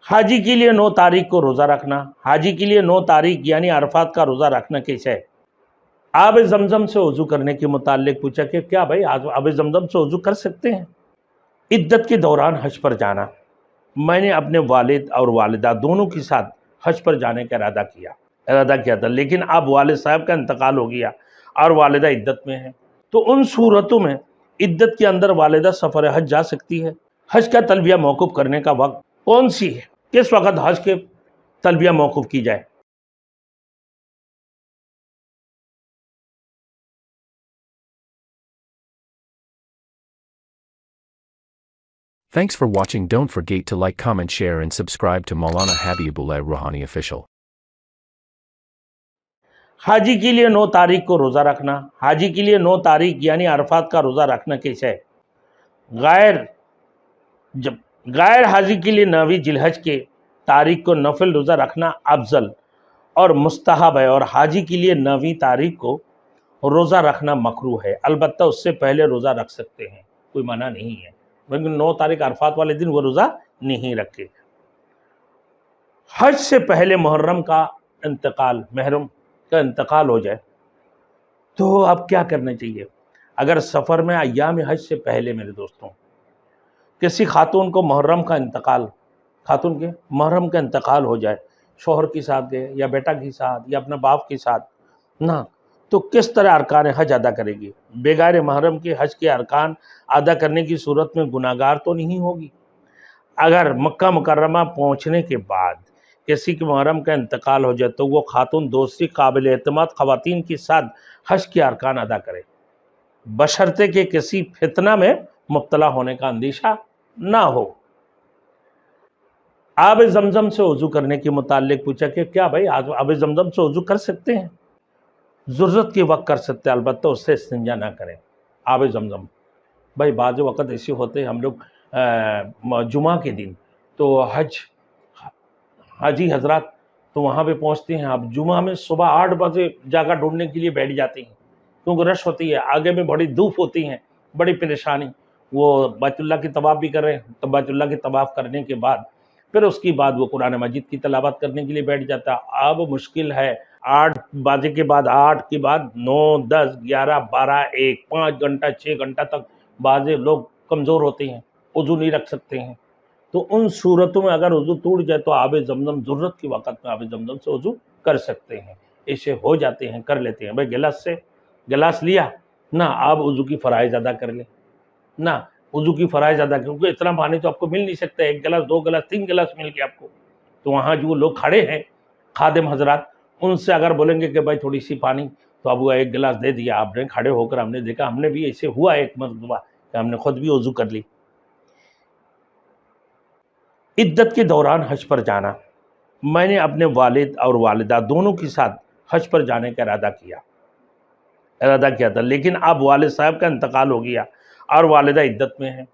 हाजी के लिए 9 तारीख को रोज़ा रखना। हाजी के लिए 9 तारीख यानी अरफात का रोज़ा रखना कैसे है? आब जमजम से वज़ू करने के मुताल्लिक पूछा कि क्या भाई आब जमजम से वज़ू कर सकते हैं? इद्दत के दौरान हज पर जाना। मैंने अपने वालिद और वालिदा दोनों के साथ हज पर जाने का इरादा किया था, लेकिन अब वालिद साहब का इंतकाल हो गया और वालिदा इद्दत में है। तो उन सूरतों में इद्दत के अंदर वालिदा सफ़र हज जा सकती है। हज का तलबिया मौकूफ़ करने का वक्त कौन सी है? किस वक्त हज के तलबिया मौकूफ़ की जाए? Thanks for watching. Don't forget to like, comment, share and subscribe to Maulana Habibullah Rouhani Official. हाजी के लिए 9 तारीख को रोज़ा रखना। हाजी के लिए 9 तारीख यानी अरफात का रोज़ा रखना कैसे है? गैर हाजी के लिए 9वीं जिलहज के तारीख को नफल रोज़ा रखना अफजल और मुस्तहब है, और हाजी के लिए 9वीं तारीख को रोज़ा रखना मकरूह है। अलबत्ता उससे पहले रोज़ा रख सकते हैं, कोई मना नहीं है, लेकिन 9 तारीख अरफात वाले दिन वो रोज़ा नहीं रखे। हज से पहले महर्रम का इंतकाल हो जाए तो अब क्या करना चाहिए? अगर सफ़र में अय्याम हज से पहले मेरे दोस्तों किसी खातून के महर्रम का इंतकाल हो जाए, शोहर के साथ गए या बेटा के साथ या अपने बाप के साथ ना, तो किस तरह अरकान हज अदा करेगी? बेगार महर्रम के हज के अरकान अदा करने की सूरत में गुनाहगार तो नहीं होगी। अगर मक्का मुकर्रमा पहुँचने के बाद किसी के महरम का इंतकाल हो जाए तो वो खातून दूसरी काबिल एतमाद ख़वातीन के साथ हज के अरकान अदा करे, बशर्ते कि किसी फितना में मुब्तला होने का अंदेशा ना हो। आब जमजम से वज़ू करने के मुताल्लिक पूछा कि क्या भाई आब जमजम से वज़ू कर सकते हैं? ज़रूरत के वक्त कर सकते हैं, अलबत्ता उससे इस्तिंजा ना करें। आब जमजम भाई बाज़ वक़्त ऐसे होते हैं, हम लोग जुमा के दिन तो हाजी हजरात तो वहाँ पे पहुँचते हैं। अब जुमा में सुबह 8 बजे जगह ढूंढने के लिए बैठ जाते हैं, क्योंकि रश होती है, आगे में बड़ी धूप होती है, बड़ी परेशानी। वो बैतुल्लाह की तवाफ़ भी कर रहे हैं, तो बैतुल्लाह की तवाफ़ करने के बाद फिर उसके बाद वो कुरान मजीद की तिलावत करने के लिए बैठ जाता है। अब मुश्किल है, 8 बजे के बाद 8 के बाद 9, 10, 11, 12, 1, 5 घंटा 6 घंटा तक बाज़ लोग कमज़ोर होते हैं, वज़ू नहीं रख सकते हैं। तो उन सूरतों में अगर वज़ू टूट जाए तो आब जमजम ज़रूरत के वक़्त में आब जमजम से वज़ू कर सकते हैं। ऐसे हो जाते हैं, कर लेते हैं। भाई गिलास लिया ना, आप वज़ू की फ़राइज़ अदा कर लें ना, वज़ू की फ़राइज़ अदा, क्योंकि इतना पानी तो आपको मिल नहीं सकता। 1 गिलास 2 गिलास 3 गिलास मिल गया आपको, तो वहाँ जो लोग खड़े हैं खादिम हजरात, उनसे अगर बोलेंगे कि भाई थोड़ी सी पानी, तो अब वो 1 गिलास दे दिया। आपने खड़े होकर हमने देखा, हमने भी ऐसे हुआ एक मरतबा कि हमने ख़ुद भी वज़ू कर ली। इद्दत के दौरान हज पर जाना। मैंने अपने वालिद और वालिदा दोनों के साथ हज पर जाने का इरादा किया था, लेकिन अब वालिद साहब का इंतकाल हो गया और वालिदा इद्दत में है।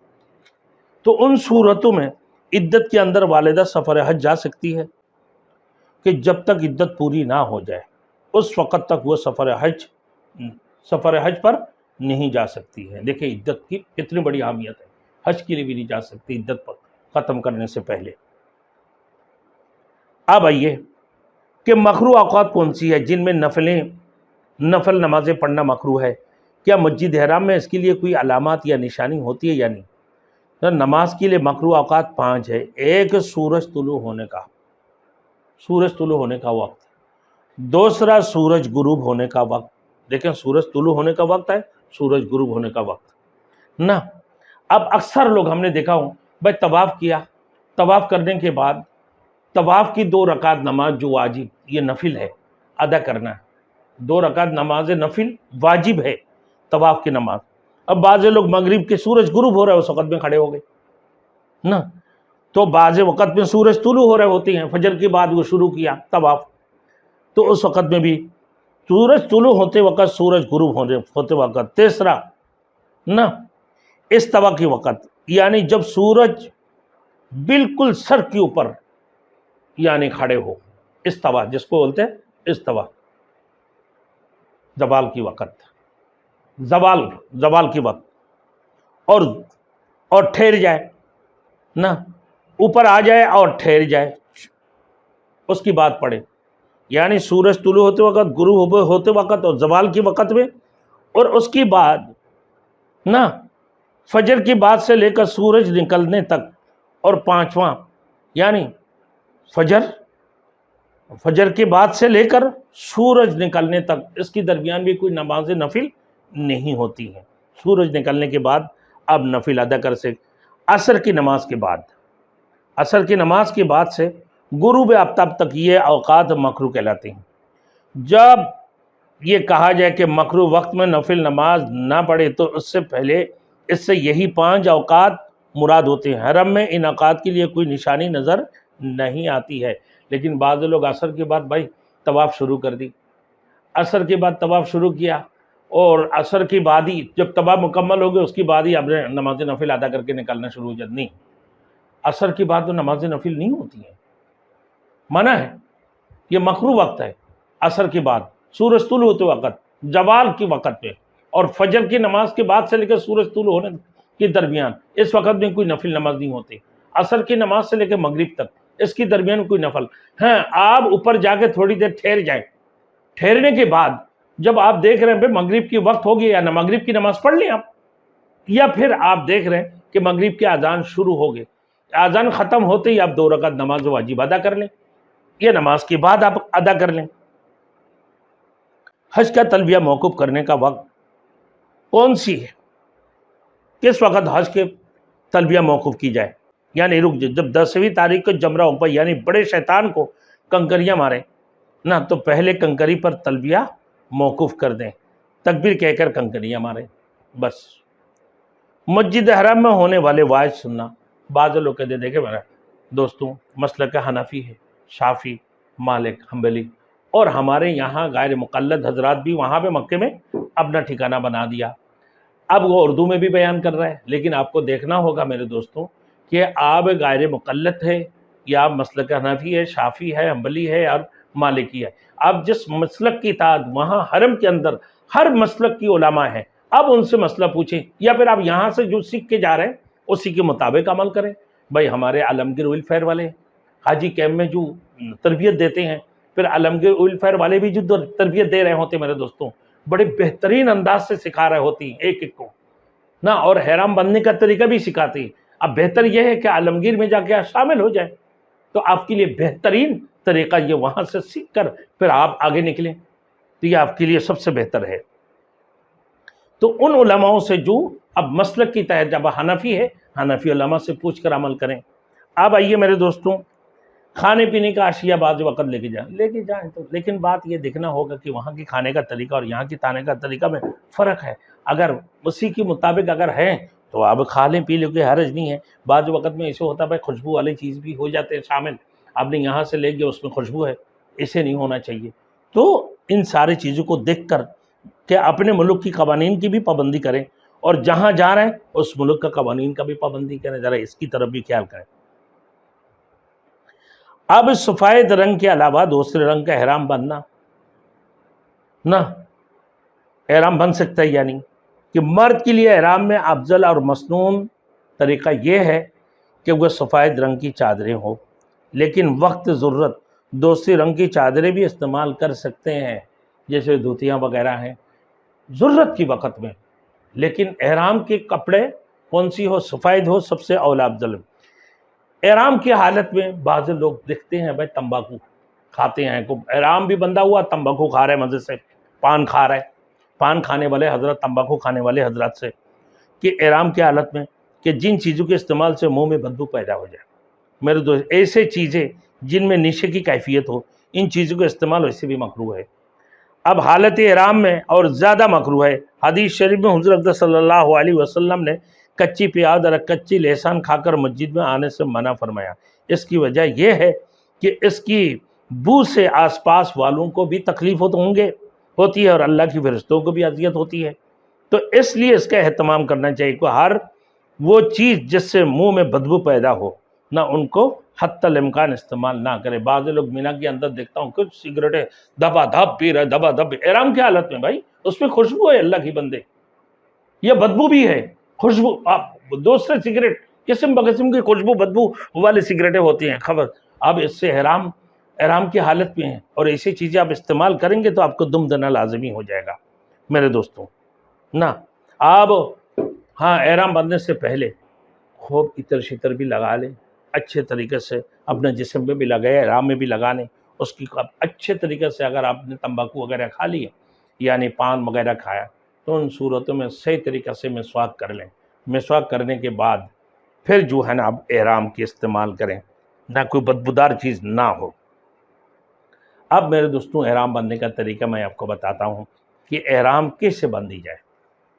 तो उन सूरतों में इद्दत के अंदर वालिदा सफ़र हज जा सकती है कि जब तक इद्दत पूरी ना हो जाए उस वक़्त तक वो सफ़र हज पर नहीं जा सकती है। देखिए इद्दत की कितनी बड़ी अहमियत है, हज के लिए भी नहीं जा सकती इद्दत पर ख़त्म करने से पहले। अब आइए कि मकरूह औक़ात कौन सी है जिनमें नफल नमाज़ें पढ़ना मकरूह है? क्या मस्जिद हराम में इसके लिए कोई अलामत या निशानी होती है या नहीं? तो नमाज के लिए मकरूह औक़ात 5 है। एक, सूरज तुलू होने का वक्त। दूसरा, सूरज गुरूब होने का वक्त। देखें, सूरज तुलू होने का वक्त है, सूरज गुरूब होने का वक्त ना। अब अक्सर लोग हमने देखा हूँ, भाई तवाफ़ किया, तवाफ़ करने के बाद तवाफ़ की 2 रकात नमाज जो वाजिब, ये नफिल है, अदा करना है। 2 रकात नमाज नफिल वाजिब है, तवाफ़ की नमाज। अब बाज़ लोग मगरिब के सूरज गुरूब हो रहा है उस वक़्त में खड़े हो गए ना, तो बाज़ वक़्त में सूरज तुलू हो रहे होते हैं, फजर के बाद वो शुरू किया तवाफ़, तो उस वक़्त में भी सूरज तुलू होते वक़्त, सूरज गुरूब होते वक़्त। तीसरा ना, इस्तवा के वक़्त, यानी जब सूरज बिल्कुल सर के ऊपर यानी खड़े हो, इस्तवा जिसको बोलते हैं, इस्तवा जवाल की वक़्त, जवाल की वक़्त, और ठहर जाए ना, اوپر آ جائے اور ٹھہر جائے، اس کی بات پڑھے، یعنی سورج طلوع ہوتے وقت، غروب ہوتے وقت اور زوال کے وقت میں، اور اس کی بعد نا فجر کی بعد سے لے کر سورج نکلنے تک، اور پانچواں یعنی فجر کے بعد سے لے کر سورج نکلنے تک، اس کی درمیان بھی کوئی نماز نفل نہیں ہوتی ہے۔ سورج نکلنے کے بعد اب نفل ادا کر سکتے۔ عصر کی نماز کے بعد سے غروب آفتاب تک یہ اوقات مکروہ کہلاتے ہیں۔ جب یہ کہا جائے کہ مکروہ وقت میں نفل نماز نہ پڑھے تو اس سے پہلے اس سے یہی 5 اوقات مراد ہوتے ہیں۔ حرم میں ان اوقات کے لیے کوئی نشانی نظر نہیں آتی ہے، لیکن بعض لوگ عصر کے بعد بھائی طواف شروع کر دی، عصر کے بعد طواف شروع کیا، اور عصر کی بعد ہی جب طواف مکمل ہو گیا اس کی بعد ہی آپ نے نماز نفل ادا کر کے نکلنا شروع ہو جاتا۔ نہیں، عصر کی بعد تو نماز نفل نہیں ہوتی ہے، منع ہے، یہ مکروہ وقت ہے۔ عصر کے بعد سورج طلوع ہوتے وقت، زوال کے وقت پہ، اور فجر کی نماز کے بعد سے لے کر سورج طلوع ہونے کے درمیان، اس وقت میں کوئی نفل نماز نہیں ہوتی۔ عصر کی نماز سے لے کے مغرب تک اس کی درمیان کوئی نفل، ہاں آپ اوپر جا کے تھوڑی دیر ٹھہر جائیں، ٹھہرنے کے بعد جب آپ دیکھ رہے ہیں مغرب کی وقت ہو گیا، یا مغرب کی نماز پڑھ لیں آپ، یا پھر آپ دیکھ رہے ہیں کہ مغرب کی اذان شروع ہو گئی، اذان ختم ہوتے ہی آپ 2 رکعت نماز واجب ادا کر لیں، یہ نماز کے بعد آپ ادا کر لیں۔ حج کا تلبیہ موقوف کرنے کا وقت کون سی ہے؟ کس وقت حج کے تلبیہ موقوف کی جائے؟ یعنی رک جائے جب 10ویں تاریخ کو جمرہ اوپر یعنی بڑے شیطان کو کنکریاں مارے نہ، تو پہلے کنکری پر تلبیہ موقوف کر دیں، تکبیر کہہ کر کنکریاں ماریں بس۔ مسجد حرام میں ہونے والے واعظ سننا، بعض لوگ کہتے ہیں دیکھیں میرا دوستوں مسلک حنفی ہے، شافی، مالک، حنبلی، اور ہمارے یہاں غیر مقلد حضرات بھی وہاں پہ مکے میں اپنا ٹھکانہ بنا دیا۔ اب وہ اردو میں بھی بیان کر رہا ہے، لیکن آپ کو دیکھنا ہوگا میرے دوستوں کہ آپ غیر مقلد ہے یا آپ مسلک حنفی ہے، شافی ہے، حنبلی ہے اور مالکی ہے، آپ جس مسلک کی اطاعت وہاں حرم کے اندر ہر مسلک کی علماء ہیں، اب ان سے مسئلہ پوچھیں، یا پھر آپ یہاں سے جو سیکھ کے جا رہے ہیں اسی کے مطابق عمل کریں۔ بھائی ہمارے عالمگیر آئل فیئر والے حاجی کیمپ میں جو تربیت دیتے ہیں، پھر عالمگیر آئل فیئر والے بھی جو تربیت دے رہے ہوتے ہیں میرے دوستوں، بڑے بہترین انداز سے سکھا رہے ہوتی ہیں ایک ایک کو نا، اور حرام بننے کا طریقہ بھی سکھاتے ہیں۔ اب بہتر یہ ہے کہ عالمگیر میں جا کے آپ شامل ہو جائیں، تو آپ کے لیے بہترین طریقہ یہ وہاں سے سیکھ کر پھر آپ آگے نکلیں، تو یہ آپ کے لیے سب سے بہتر ہے۔ تو ان علماء سے جو اب مسلک کی تحت جب حنفی ہے، حنفی علماء سے پوچھ کر عمل کریں۔ اب آئیے میرے دوستوں، کھانے پینے کا اشیاء بعض وقت لے کے جائیں تو، لیکن بات یہ دیکھنا ہوگا کہ وہاں کی کھانے کا طریقہ اور یہاں کی کھانے کا طریقہ میں فرق ہے، اگر اسی کے مطابق اگر ہیں تو آپ کھا لیں پی لیں، کوئی حرج نہیں ہے۔ بعض وقت میں ایسے ہوتا ہے خوشبو والی چیز بھی ہو جاتے ہیں شامل، آپ نے یہاں سے لے گیا اس میں خوشبو ہے، اسے نہیں ہونا چاہیے۔ تو ان ساری چیزوں کو دیکھ کر کہ اپنے ملک کی قوانین کی بھی پابندی کریں، اور جہاں جا رہے ہیں اس ملک کا قوانین کا بھی پابندی کریں، ذرا اس کی طرف بھی خیال کریں۔ اب سفید رنگ کے علاوہ دوسرے رنگ کا احرام بننا نہ، احرام بن سکتا ہے، یعنی کہ مرد کے لیے احرام میں افضل اور مسنون طریقہ یہ ہے کہ وہ سفید رنگ کی چادریں ہو، لیکن وقت ضرورت دوسرے رنگ کی چادریں بھی استعمال کر سکتے ہیں، جیسے دھوتیاں وغیرہ ہیں ضرورت کی وقت میں، لیکن احرام کے کپڑے کون سی ہو، سفید ہو، سب سے اولا افضل۔ احرام کی حالت میں بعض لوگ دیکھتے ہیں بھائی تمباکو کھاتے ہیں، احرام بھی بندہ ہوا تمباکو کھا رہے ہیں مزے سے، پان کھا رہے ہیں، پان کھانے والے حضرات، تمباکو کھانے والے حضرات سے کہ احرام کی حالت میں کہ جن چیزوں کے استعمال سے منہ میں بدبو پیدا ہو جائے، میرے دوست ایسے چیزیں جن میں نشے کی کیفیت ہو، ان چیزوں کا استعمال ویسے بھی مکروہ ہے۔ اب حالت احرام میں اور زیادہ مکروہ ہے۔ حدیث شریف میں حضور اقدس صلی اللہ علیہ وسلم نے کچی پیاز اور کچی لہسن کھا کر مسجد میں آنے سے منع فرمایا۔ اس کی وجہ یہ ہے کہ اس کی بو سے آس پاس والوں کو بھی تکلیف ہوتی ہے اور اللہ کی فرشتوں کو بھی اذیت ہوتی ہے، تو اس لیے اس کا اہتمام کرنا چاہیے کہ ہر وہ چیز جس سے منہ میں بدبو پیدا ہو نہ، ان کو حتی الامکان استعمال نہ کرے۔ بعض لوگ مینا کے اندر دیکھتا ہوں کچھ سگریٹیں دبا دھب پی رہے، دبا دھب، احرام کی حالت میں بھائی اس میں خوشبو ہے، اللہ کی بندے، یہ بدبو بھی ہے، خوشبو۔ آپ دوسرے سگریٹ किस्म बकिस्म की खुशबू बदबू वाली सिगरेटें होती हैं। खबर अब इससे एहराम की हालत में हैं और ऐसी चीज़ें आप इस्तेमाल करेंगे तो आपको दुम देना लाजमी हो जाएगा मेरे दोस्तों ना। आप हाँ, एहराम बांधने से पहले खूब इतर शितर भी लगा लें, अच्छे तरीके से अपने जिस्म में भी लगाए, एहराम में भी लगा लें। उसकी अच्छे तरीके से अगर आपने तंबाकू वगैरह खा ली है यानी पान वगैरह खाया तो उन सूरतों में सही तरीके से मिसवाक कर लें। मिसवाक करने के बाद फिर जो है ना आप एहराम की इस्तेमाल करें, ना कोई बदबूदार चीज़ ना हो। अब मेरे दोस्तों एहराम बांधने का तरीका मैं आपको बताता हूँ कि एहराम कैसे बांधी जाए।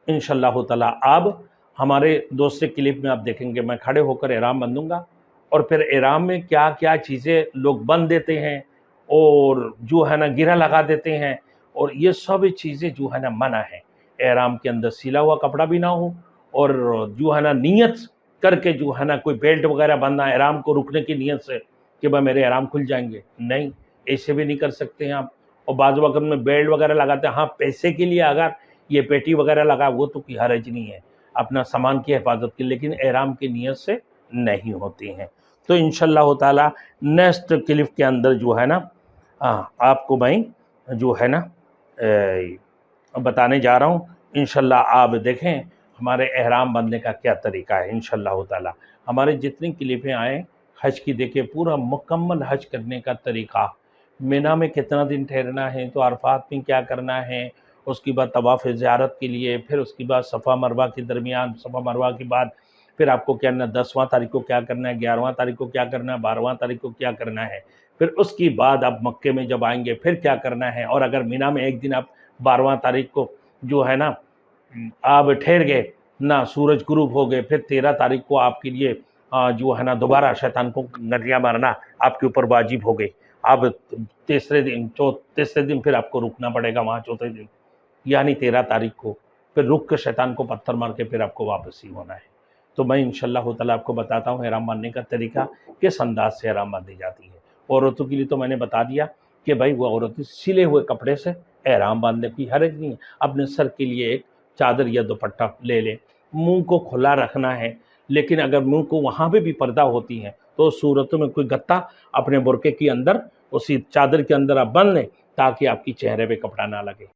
इंशाअल्लाह ताला अब हमारे दूसरे क्लिप में आप देखेंगे मैं खड़े होकर एहराम बांधूंगा और फिर एहराम में क्या क्या चीज़ें लोग बांध देते हैं और जो है ना गिरा लगा देते हैं, और ये सब चीज़ें जो है ना मना है। एहराम के अंदर सिला हुआ कपड़ा भी ना हो और जो है ना नियत करके जो है ना कोई बेल्ट वगैरह बांधना एहराम को रुकने की नियत से कि भाई मेरे एहराम खुल जाएंगे, नहीं, ऐसे भी नहीं कर सकते हैं आप। और बाज़ वक़्त में बेल्ट वगैरह लगाते हैं, हाँ पैसे के लिए अगर ये पेटी वगैरह लगा वो तो कोई हर्ज नहीं है अपना सामान की हिफाजत की, लेकिन एहराम की नियत से नहीं होती हैं। तो इंशाअल्लाह ताला नेक्स्ट क्लिप के अंदर जो है ना आपको मैं जो है ना बताने जा रहा हूँ। इंशाअल्लाह आप देखें हमारे एहराम बांधने का क्या तरीका है। इंशाअल्लाह ताला हमारे जितनी क्लिपें आए हज की देखिए पूरा मुकम्मल हज करने का तरीका, मिना में कितना दिन ठहरना है, तो अरफात में क्या करना है, उसके बाद तवाफ़ ज़ियारत के लिए, फिर उसके बाद सफ़ा मरवा के दरमियान, सफ़ा मरवा के बाद फिर आपको क्या करना है, 10वां तारीख को क्या करना है, 11वां तारीख को क्या करना है, 12वां तारीख को क्या करना है, फिर उसके बाद आप मक्के में जब आएंगे फिर क्या करना है। और अगर मीना में एक दिन आप 12वां तारीख को जो है ना आप ठहर गए ना, सूरज गुरूब हो गए, फिर 13 तारीख को आपके लिए जो है ना दोबारा शैतान को नरिया मारना आपके ऊपर वाजिब हो गई। अब तीसरे दिन फिर आपको रुकना पड़ेगा वहाँ, चौथे दिन यानी 13 तारीख को फिर रुक के शैतान को पत्थर मार के फिर आपको वापसी होना है। तो मैं इंशाअल्लाह ताला आपको बताता हूँ एहराम बांधने का तरीका, किस अंदाज से एहराम बांधी जाती है। औरतों के लिए तो मैंने बता दिया कि भाई वो औरतें सिले हुए कपड़े से एहराम बांधने की हर्ज नहीं है। अपने सर के लिए एक चादर या दुपट्टा ले लें, मुंह को खुला रखना है, लेकिन अगर मुंह को वहाँ पे भी पर्दा होती है तो सूरतों में कोई गत्ता अपने बुरके के अंदर उसी चादर के अंदर आप बांध लें ताकि आपकी चेहरे पे कपड़ा ना लगे।